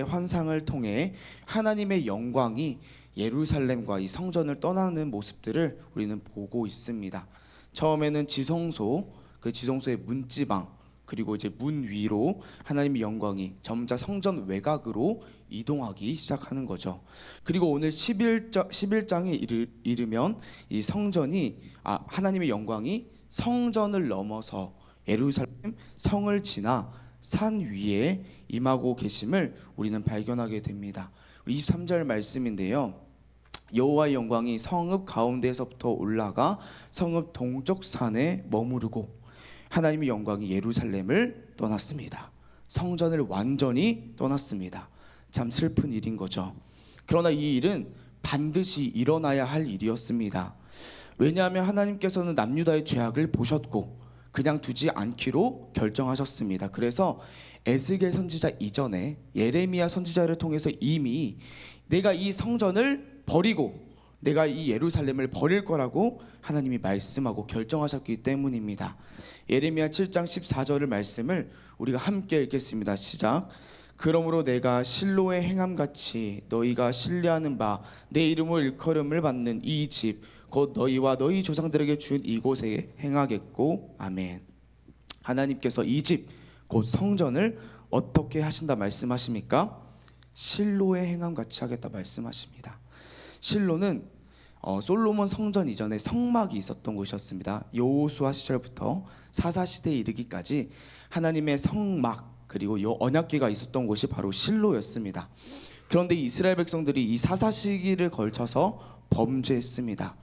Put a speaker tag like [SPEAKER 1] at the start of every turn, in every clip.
[SPEAKER 1] 환상을 통해 하나님의 영광이 예루살렘과 이 성전을 떠나는 모습들을 우리는 보고 있습니다. 처음에는 지성소, 그 지성소의 문지방, 그리고 이제 문 위로 하나님의 영광이 점차 성전 외곽으로 이동하기 시작하는 거죠. 그리고 오늘 11장에 이르면 이 성전이 하나님의 영광이 성전을 넘어서 예루살렘 성을 지나 산 위에 임하고 계심을 우리는 발견하게 됩니다. 23절 말씀인데요. 여호와의 영광이 성읍 가운데에서부터 올라가 성읍 동쪽 산에 머무르고 하나님의 영광이 예루살렘을 떠났습니다. 성전을 완전히 떠났습니다. 참 슬픈 일인 거죠. 그러나 이 일은 반드시 일어나야 할 일이었습니다. 왜냐하면 하나님께서는 남유다의 죄악을 보셨고 그냥 두지 않기로 결정하셨습니다. 그래서 에스겔 선지자 이전에 예레미야 선지자를 통해서 이미 내가 이 성전을 버리고 내가 이 예루살렘을 버릴 거라고 하나님이 말씀하고 결정하셨기 때문입니다. 예레미야 7장 14절의 말씀을 우리가 함께 읽겠습니다. 시작. 그러므로 내가 실로의 행함같이 너희가 신뢰하는 바 내 이름으로 일컬음을 받는 이 집 곧 너희와 너희 조상들에게 준 이곳에 행하겠고. 아멘. 하나님께서 이 집 곧 성전을 어떻게 하신다 말씀하십니까? 실로의 행함같이 하겠다 말씀하십니다. 실로는 솔로몬 성전 이전에 성막이 있었던 곳이었습니다. 여호수아 시절부터 사사 시대에 이르기까지 하나님의 성막 그리고 언약궤가 있었던 곳이 바로 실로였습니다. 그런데 이스라엘 백성들이 이 사사 시기를 걸쳐서 범죄했습니다.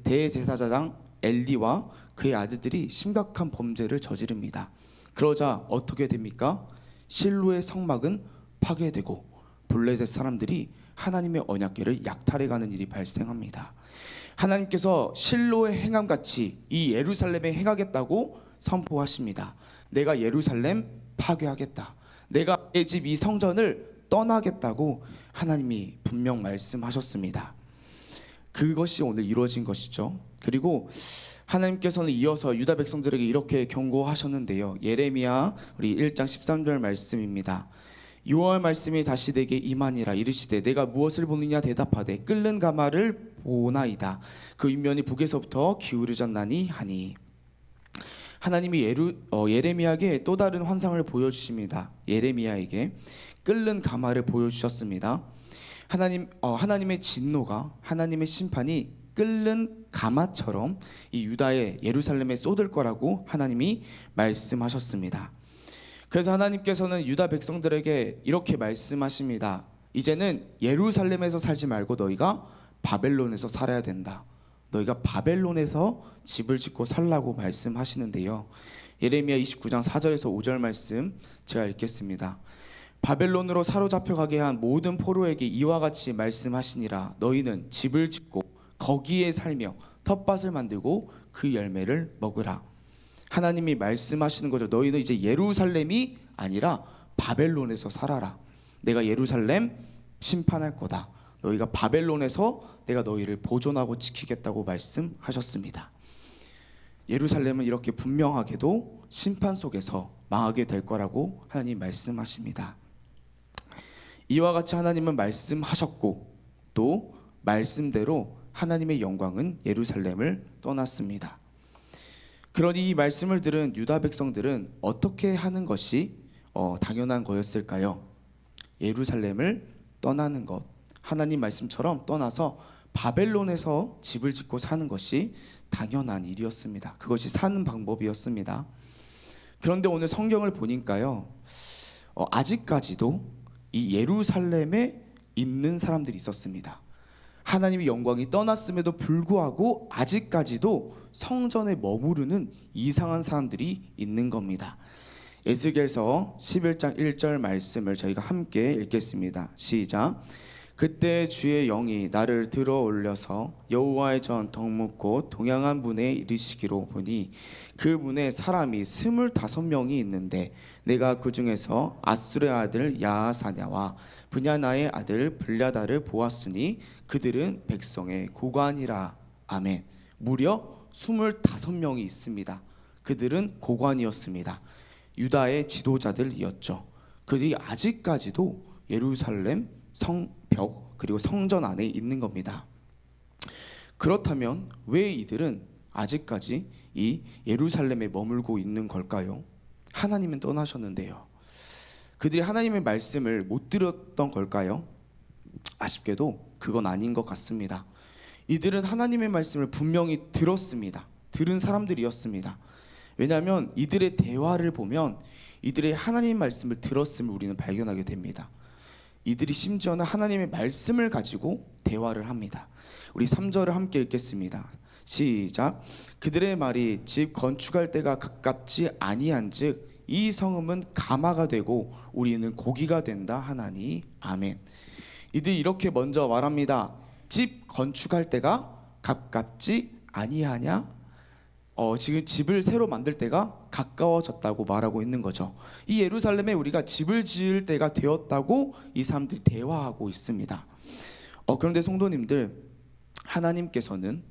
[SPEAKER 1] 대제사장 엘리와 그의 아들들이 심각한 범죄를 저지릅니다. 그러자 어떻게 됩니까? 실로의 성막은 파괴되고 블레셋 사람들이 하나님의 언약궤를 약탈해가는 일이 발생합니다. 하나님께서 실로의 행함같이 이 예루살렘에 행하겠다고 선포하십니다. 내가 예루살렘 파괴하겠다. 내가 내 집 이 성전을 떠나겠다고 하나님이 분명 말씀하셨습니다. 그것이 오늘 이루어진 것이죠. 그리고 하나님께서는 이어서 유다 백성들에게 이렇게 경고하셨는데요. 예레미야 우리 1장 13절 말씀입니다. 여호와의 말씀이 다시 내게 임하니라. 이르시되 내가 무엇을 보느냐 대답하되 끓는 가마를 보나이다. 그 윗면이 북에서부터 기울어졌나니 하니. 하나님이 예레미야에게 또 다른 환상을 보여주십니다. 예레미야에게 끓는 가마를 보여주셨습니다. 하나님의 진노가 하나님의 심판이 끓는 가마처럼 이 유다의 예루살렘에 쏟을 거라고 하나님이 말씀하셨습니다. 그래서 하나님께서는 유다 백성들에게 이렇게 말씀하십니다. 이제는 예루살렘에서 살지 말고 너희가 바벨론에서 살아야 된다. 너희가 바벨론에서 집을 짓고 살라고 말씀하시는데요. 예레미야 29장 4절에서 5절 말씀 제가 읽겠습니다. 바벨론으로 사로잡혀가게 한 모든 포로에게 이와 같이 말씀하시니라. 너희는 집을 짓고 거기에 살며 텃밭을 만들고 그 열매를 먹으라. 하나님이 말씀하시는 거죠. 너희는 이제 예루살렘이 아니라 바벨론에서 살아라. 내가 예루살렘 심판할 거다. 너희가 바벨론에서 내가 너희를 보존하고 지키겠다고 말씀하셨습니다. 예루살렘은 이렇게 분명하게도 심판 속에서 망하게 될 거라고 하나님 말씀하십니다. 이와 같이 하나님은 말씀하셨고 또 말씀대로 하나님의 영광은 예루살렘을 떠났습니다. 그러니 이 말씀을 들은 유다 백성들은 어떻게 하는 것이 당연한 거였을까요? 예루살렘을 떠나는 것, 하나님 말씀처럼 떠나서 바벨론에서 집을 짓고 사는 것이 당연한 일이었습니다. 그것이 사는 방법이었습니다. 그런데 오늘 성경을 보니까요, 아직까지도 이 예루살렘에 있는 사람들이 있었습니다. 하나님의 영광이 떠났음에도 불구하고 아직까지도 성전에 머무르는 이상한 사람들이 있는 겁니다. 에스겔서 11장 1절 말씀을 저희가 함께 읽겠습니다. 시작. 그때 주의 영이 나를 들어 올려서 여호와의 전 덕뭇 동양한 문에 이르시기로 보니 그 문에 사람이 25명이 있는데 내가 그 중에서 아술의 아들 야하사냐와 브냐나의 아들 블랴다를 보았으니 그들은 백성의 고관이라. 아멘. 무려 25명이 있습니다. 그들은 고관이었습니다. 유다의 지도자들이었죠. 그들이 아직까지도 예루살렘 성벽 그리고 성전 안에 있는 겁니다. 그렇다면 왜 이들은 아직까지 이 예루살렘에 머물고 있는 걸까요? 하나님은 떠나셨는데요. 그들이 하나님의 말씀을 못 들었던 걸까요? 아쉽게도 그건 아닌 것 같습니다. 이들은 하나님의 말씀을 분명히 들었습니다. 들은 사람들이었습니다. 왜냐하면 이들의 대화를 보면 이들의 하나님 말씀을 들었음을 우리는 발견하게 됩니다. 이들이 심지어는 하나님의 말씀을 가지고 대화를 합니다. 우리 3절을 함께 읽겠습니다. 시작. 그들의 말이 집 건축할 때가 가깝지 아니한즉 이 성읍은 가마가 되고 우리는 고기가 된다 하나니 아멘. 이들이 이렇게 먼저 말합니다. 집 건축할 때가 가깝지 아니하냐? 지금 집을 새로 만들 때가 가까워졌다고 말하고 있는 거죠. 이 예루살렘에 우리가 집을 지을 때가 되었다고 이 사람들이 대화하고 있습니다. 그런데 성도님들, 하나님께서는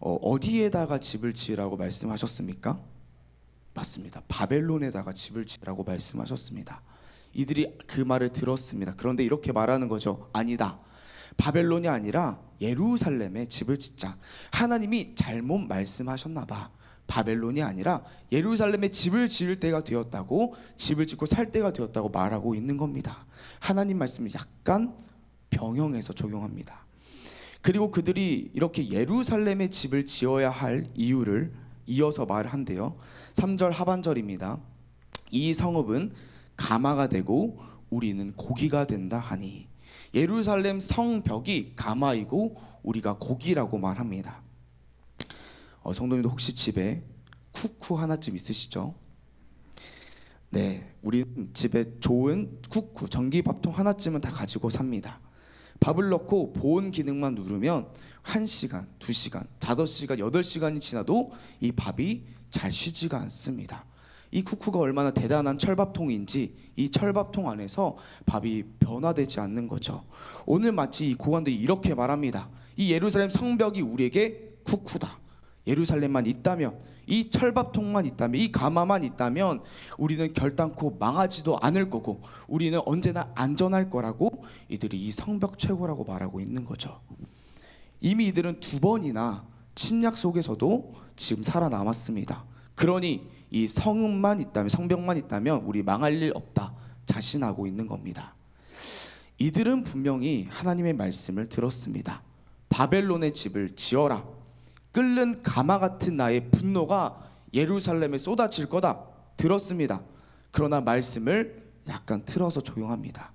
[SPEAKER 1] 어디에다가 집을 지으라고 말씀하셨습니까? 맞습니다. 바벨론에다가 집을 지으라고 말씀하셨습니다. 이들이 그 말을 들었습니다. 그런데 이렇게 말하는 거죠. 아니다. 바벨론이 아니라 예루살렘에 집을 짓자. 하나님이 잘못 말씀하셨나 봐. 바벨론이 아니라 예루살렘에 집을 지을 때가 되었다고, 집을 짓고 살 때가 되었다고 말하고 있는 겁니다. 하나님 말씀을 약간 병영해서 적용합니다. 그리고 그들이 이렇게 예루살렘에 집을 지어야 할 이유를 이어서 말한대요. 3절 하반절입니다. 이 성읍은 가마가 되고 우리는 고기가 된다 하니. 예루살렘 성벽이 가마이고 우리가 고기라고 말합니다. 성도님도 혹시 집에 쿠쿠 하나쯤 있으시죠? 네, 우리 집에 좋은 쿠쿠 전기밥통 하나쯤은 다 가지고 삽니다. 밥을 넣고 보온 기능만 누르면 1시간, 2시간, 5시간, 8시간이 지나도 이 밥이 잘 쉬지가 않습니다. 이 쿠쿠가 얼마나 대단한 철밥통인지 이 철밥통 안에서 밥이 변화되지 않는 거죠. 오늘 마치 이 고관들이 이렇게 말합니다. 이 예루살렘 성벽이 우리에게 쿠쿠다. 예루살렘만 있다면, 이 철밥통만 있다면, 이 가마만 있다면 우리는 결단코 망하지도 않을 거고 우리는 언제나 안전할 거라고 이들이 이 성벽 최고라고 말하고 있는 거죠. 이미 이들은 2번이나 침략 속에서도 지금 살아남았습니다. 그러니 이 성읍만 있다면, 성벽만 있다면 우리 망할 일 없다 자신하고 있는 겁니다. 이들은 분명히 하나님의 말씀을 들었습니다. 바벨론의 집을 지어라. 끓는 가마 같은 나의 분노가 예루살렘에 쏟아질 거다. 들었습니다. 그러나 말씀을 약간 틀어서 적용합니다.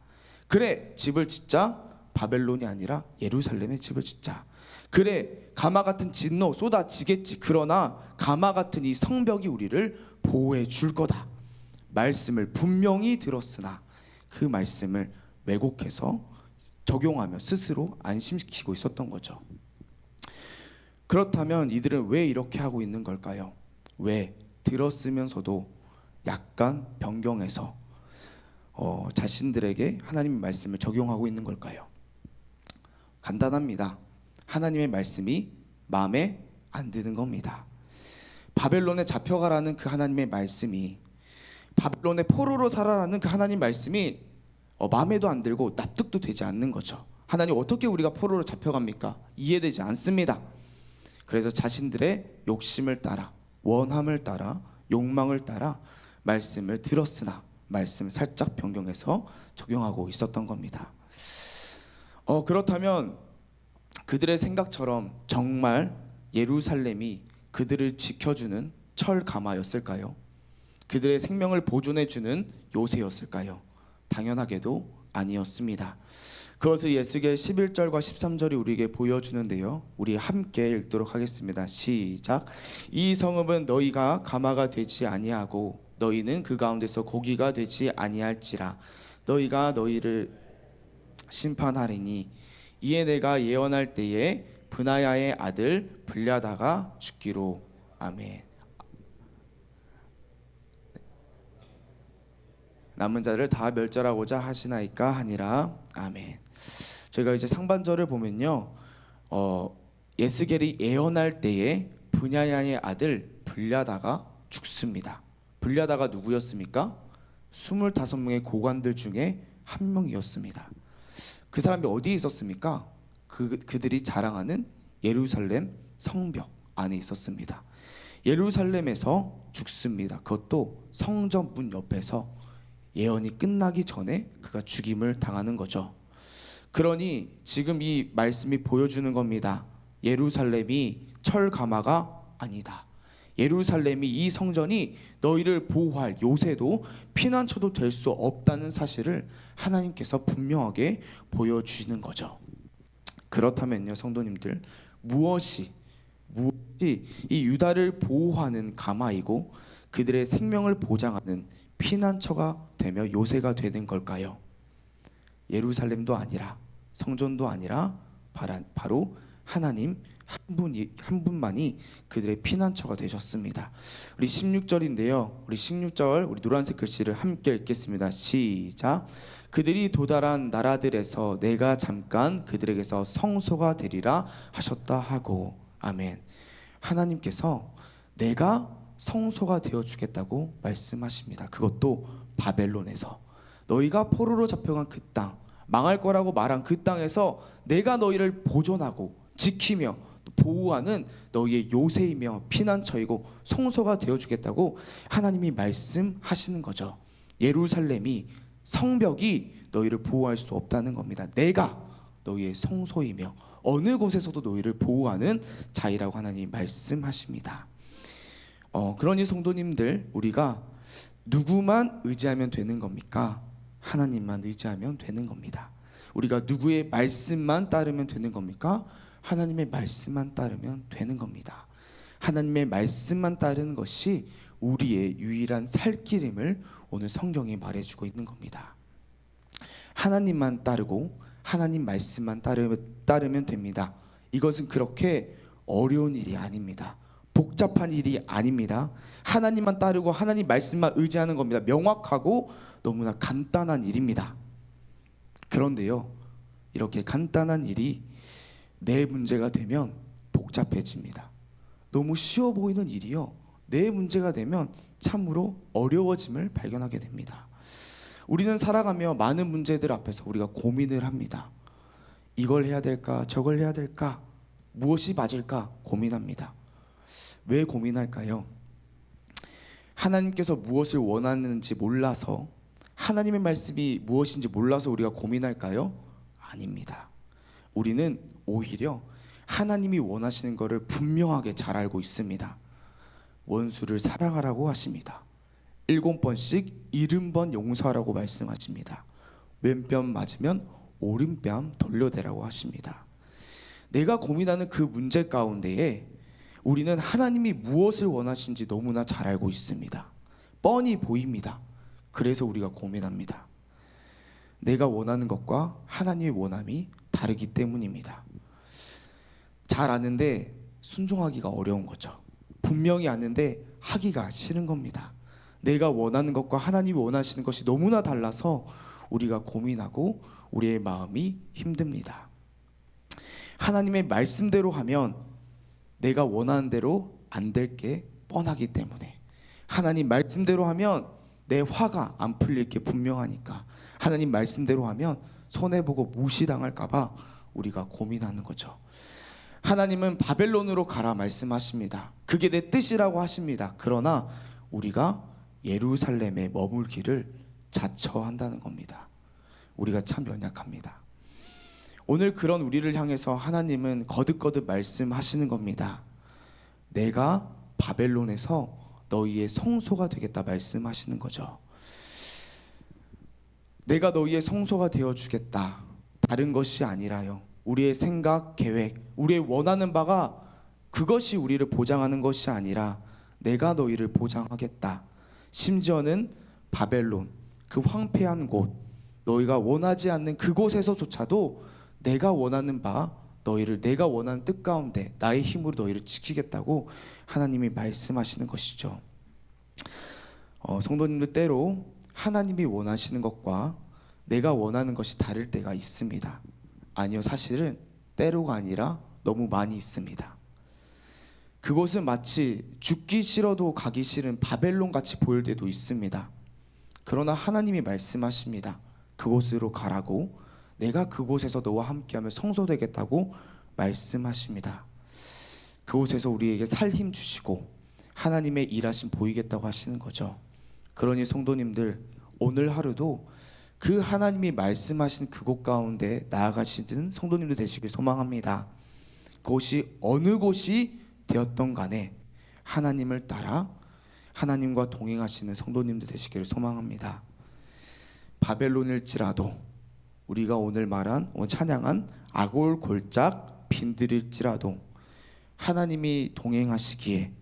[SPEAKER 1] 그래, 집을 짓자. 바벨론이 아니라 예루살렘에 집을 짓자. 그래, 가마 같은 진노 쏟아지겠지. 그러나 가마 같은 이 성벽이 우리를 보호해 줄 거다. 말씀을 분명히 들었으나 그 말씀을 왜곡해서 적용하며 스스로 안심시키고 있었던 거죠. 그렇다면 이들은 왜 이렇게 하고 있는 걸까요? 왜 들었으면서도 약간 변경해서 자신들에게 하나님의 말씀을 적용하고 있는 걸까요? 간단합니다. 하나님의 말씀이 마음에 안 드는 겁니다. 바벨론에 잡혀가라는 그 하나님의 말씀이, 바벨론의 포로로 살아라는 그 하나님 말씀이 마음에도 안 들고 납득도 되지 않는 거죠. 하나님, 어떻게 우리가 포로로 잡혀갑니까? 이해되지 않습니다. 그래서 자신들의 욕심을 따라, 원함을 따라, 욕망을 따라 말씀을 들었으나 말씀을 살짝 변경해서 적용하고 있었던 겁니다. 그렇다면 그들의 생각처럼 정말 예루살렘이 그들을 지켜주는 철가마였을까요? 그들의 생명을 보존해주는 요새였을까요? 당연하게도 아니었습니다. 그것을 예스겔 11절과 13절이 우리에게 보여주는데요. 우리 함께 읽도록 하겠습니다. 시작. 이 성읍은 너희가 가마가 되지 아니하고 너희는 그 가운데서 고기가 되지 아니할지라. 너희가 너희를 심판하리니 이에 내가 예언할 때에 브나야의 아들 블랴다가 죽기로. 아멘. 남은 자를 다 멸절하고자 하시나이까 하니라. 아멘. 저희가 이제 상반절을 보면요, 예스겔이 예언할 때에 브냐야의 아들 블랴다가 죽습니다. 블랴다가 누구였습니까? 25명의 고관들 중에 한 명이었습니다. 그 사람이 어디에 있었습니까? 그들이 자랑하는 예루살렘 성벽 안에 있었습니다. 예루살렘에서 죽습니다. 그것도 성전 문 옆에서 예언이 끝나기 전에 그가 죽임을 당하는 거죠. 그러니 지금 이 말씀이 보여주는 겁니다. 예루살렘이 철가마가 아니다. 예루살렘이, 이 성전이 너희를 보호할 요새도 피난처도 될 수 없다는 사실을 하나님께서 분명하게 보여주시는 거죠. 그렇다면요, 성도님들, 무엇이 이 유다를 보호하는 가마이고 그들의 생명을 보장하는 피난처가 되며 요새가 되는 걸까요? 예루살렘도 아니라, 성전도 아니라 바로 하나님 한 분만이 그들의 피난처가 되셨습니다. 우리 16절인데요. 우리 16절, 우리 노란색 글씨를 함께 읽겠습니다. 시작. 그들이 도달한 나라들에서 내가 잠깐 그들에게서 성소가 되리라 하셨다 하고. 아멘. 하나님께서 내가 성소가 되어 주겠다고 말씀하십니다. 그것도 바벨론에서. 너희가 포로로 잡혀간 그 땅, 망할 거라고 말한 그 땅에서 내가 너희를 보존하고 지키며 보호하는 너희의 요새이며 피난처이고 성소가 되어주겠다고 하나님이 말씀하시는 거죠. 예루살렘이, 성벽이 너희를 보호할 수 없다는 겁니다. 내가 너희의 성소이며 어느 곳에서도 너희를 보호하는 자이라고 하나님이 말씀하십니다. 그러니 성도님들, 우리가 누구만 의지하면 되는 겁니까? 하나님만 의지하면 되는 겁니다. 우리가 누구의 말씀만 따르면 되는 겁니까? 하나님의 말씀만 따르면 되는 겁니다. 하나님의 말씀만 따르는 것이 우리의 유일한 살 길임을 오늘 성경이 말해주고 있는 겁니다. 하나님만 따르고 하나님 말씀만 따르면 됩니다. 이것은 그렇게 어려운 일이 아닙니다. 복잡한 일이 아닙니다. 하나님만 따르고 하나님 말씀만 의지하는 겁니다. 명확하고 너무나 간단한 일입니다. 그런데요, 이렇게 간단한 일이 내 문제가 되면 복잡해집니다. 너무 쉬워 보이는 일이요, 내 문제가 되면 참으로 어려워짐을 발견하게 됩니다. 우리는 살아가며 많은 문제들 앞에서 우리가 고민을 합니다. 이걸 해야 될까, 저걸 해야 될까, 무엇이 맞을까 고민합니다. 왜 고민할까요? 하나님께서 무엇을 원하는지 몰라서, 하나님의 말씀이 무엇인지 몰라서 우리가 고민할까요? 아닙니다. 우리는 오히려 하나님이 원하시는 것을 분명하게 잘 알고 있습니다. 원수를 사랑하라고 하십니다. 7번씩 70번 용서하라고 말씀하십니다. 왼뺨 맞으면 오른뺨 돌려대라고 하십니다. 내가 고민하는 그 문제 가운데에 우리는 하나님이 무엇을 원하시는지 너무나 잘 알고 있습니다. 뻔히 보입니다. 그래서 우리가 고민합니다. 내가 원하는 것과 하나님의 원함이 다르기 때문입니다. 잘 아는데 순종하기가 어려운 거죠. 분명히 아는데 하기가 싫은 겁니다. 내가 원하는 것과 하나님이 원하시는 것이 너무나 달라서 우리가 고민하고 우리의 마음이 힘듭니다. 하나님의 말씀대로 하면 내가 원하는 대로 안 될 게 뻔하기 때문에, 하나님 말씀대로 하면 내 화가 안 풀릴 게 분명하니까, 하나님 말씀대로 하면 손해보고 무시당할까 봐 우리가 고민하는 거죠. 하나님은 바벨론으로 가라 말씀하십니다. 그게 내 뜻이라고 하십니다. 그러나 우리가 예루살렘에 머물기를 자처한다는 겁니다. 우리가 참 연약합니다. 오늘 그런 우리를 향해서 하나님은 거듭거듭 말씀하시는 겁니다. 내가 바벨론에서 너희의 성소가 되겠다 말씀하시는 거죠. 내가 너희의 성소가 되어주겠다. 다른 것이 아니라요, 우리의 생각, 계획, 우리의 원하는 바가 그것이 우리를 보장하는 것이 아니라 내가 너희를 보장하겠다. 심지어는 바벨론, 그 황폐한 곳, 너희가 원하지 않는 그곳에서조차도 내가 원하는 바, 너희를 내가 원하는 뜻 가운데 나의 힘으로 너희를 지키겠다고 하나님이 말씀하시는 것이죠. 성도님들, 때로 하나님이 원하시는 것과 내가 원하는 것이 다를 때가 있습니다. 아니요, 사실은 때로가 아니라 너무 많이 있습니다. 그곳은 마치 죽기 싫어도 가기 싫은 바벨론 같이 보일 때도 있습니다. 그러나 하나님이 말씀하십니다. 그곳으로 가라고, 내가 그곳에서 너와 함께하며 성소되겠다고 말씀하십니다. 그곳에서 우리에게 살힘 주시고 하나님의 일하심 보이겠다고 하시는 거죠. 그러니 성도님들, 오늘 하루도 그 하나님이 말씀하신 그곳 가운데 나아가시는 성도님들 되시길 소망합니다. 그곳이 어느 곳이 되었던 간에 하나님을 따라 하나님과 동행하시는 성도님들 되시기를 소망합니다. 바벨론일지라도, 우리가 오늘 찬양한 아골 골짝 빈들일지라도 하나님이 동행하시기에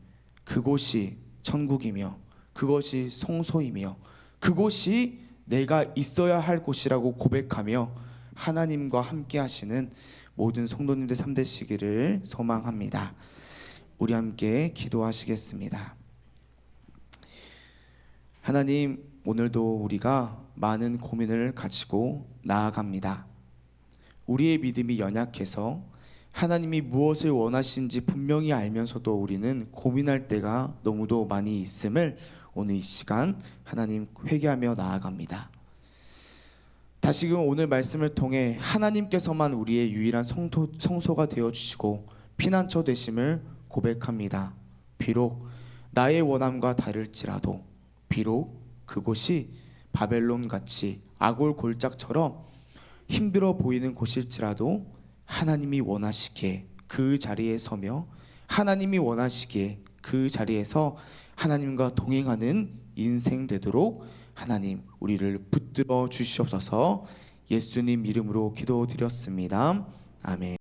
[SPEAKER 1] 그곳이 천국이며 그것이 성소이며 그곳이 내가 있어야 할 곳이라고 고백하며 하나님과 함께 하시는 모든 성도님들 삶 되시기를 소망합니다. 우리 함께 기도하시겠습니다. 하나님, 오늘도 우리가 많은 고민을 가지고 나아갑니다. 우리의 믿음이 연약해서 하나님이 무엇을 원하시는지 분명히 알면서도 우리는 고민할 때가 너무도 많이 있음을 오늘 이 시간 하나님 회개하며 나아갑니다. 다시금 오늘 말씀을 통해 하나님께서만 우리의 유일한 성소가 되어주시고 피난처 되심을 고백합니다. 비록 나의 원함과 다를지라도, 비록 그곳이 바벨론같이 아골 골짜기처럼 힘들어 보이는 곳일지라도 하나님이 원하시기에 그 자리에 서며 하나님이 원하시기에 그 자리에서 하나님과 동행하는 인생 되도록 하나님 우리를 붙들어 주시옵소서. 예수님 이름으로 기도드렸습니다. 아멘.